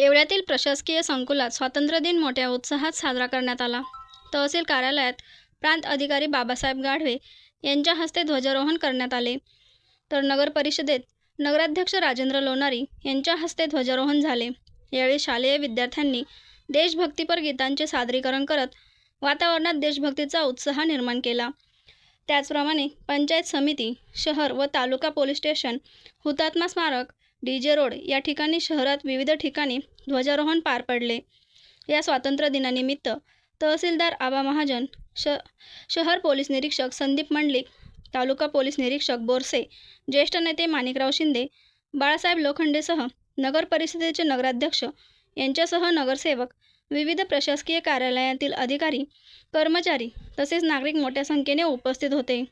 येवल्यातील प्रशासकीय संकुलात स्वातंत्र्यदिन मोठ्या उत्साहात साजरा करण्यात आला। तहसील कार्यालयात प्रांत अधिकारी बाबासाहेब गाढवे यांच्या हस्ते ध्वजारोहण करण्यात आले, तर नगर परिषदेत नगराध्यक्ष राजेंद्र लोणारी यांच्या हस्ते ध्वजारोहण झाले। यावेळी शालेय विद्यार्थ्यांनी देशभक्तीपर गीतांचे सादरीकरण करत वातावरणात देशभक्तीचा उत्साह निर्माण केला। त्याचप्रमाणे पंचायत समिती, शहर व तालुका पोलीस स्टेशन, हुतात्मा स्मारक, डीजे रोड या ठिकाणी शहरात विविध ठिकाणी ध्वजारोहण पार पडले। या स्वातंत्र्य दिनानिमित्त तहसीलदार आबा महाजन, शहर पोलीस निरीक्षक संदीप मंडलिक, तालुका पोलीस निरीक्षक बोरसे, ज्येष्ठ नेते माणिकराव शिंदे, बाळासाहेब लोखंडेसह नगर परिषदेचे नगराध्यक्ष यांच्यासह नगरसेवक, विविध प्रशासकीय कार्यालयातील अधिकारी, कर्मचारी तसेच नागरिक मोठ्या संख्येने उपस्थित होते।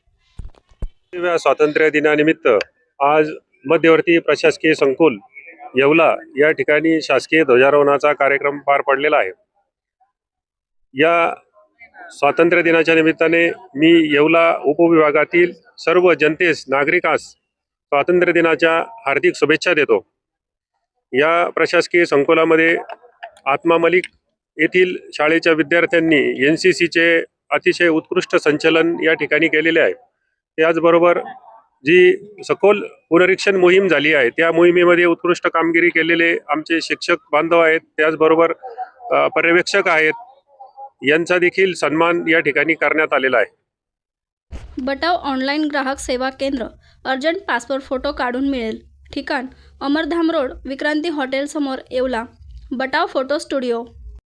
स्वातंत्र्य दिनानिमित्त आज मध्यवर्ती प्रशासकीय संकुल येवला या ठिकाणी शासकीय ध्वजारोहणाचा कार्यक्रम पार पडलेला आहे। या स्वातंत्र्य दिनाच्या निमित्ताने मी येवला उपविभागातील सर्व जनतेस, नागरिकांस स्वातंत्र्य दिनाच्या हार्दिक शुभेच्छा देतो। या प्रशासकीय संकुलामध्ये आत्मा मलिक येथील शाळेच्या विद्यार्थ्यांनी NCCचे अतिशय उत्कृष्ट संचलन या ठिकाणी केलेले आहे। त्याचबरोबर जी सखोल पुनरीक्षण मोहीम झाली आहे, त्या मोहिमेमध्ये उत्कृष्ट कामगिरी केलेले आमचे शिक्षक बांधव आहेत, त्याचबरोबर पर्यवेक्षक आहेत, यांचा देखील सन्मान या ठिकाणी करण्यात आलेला आहे। बटाव ऑनलाईन ग्राहक सेवा केंद्र, अर्जंट पासपोर्ट फोटो काढून मिळेल। ठिकाण अमरधाम रोड, विक्रांती हॉटेल समोर, येवला। बटाव photo studio.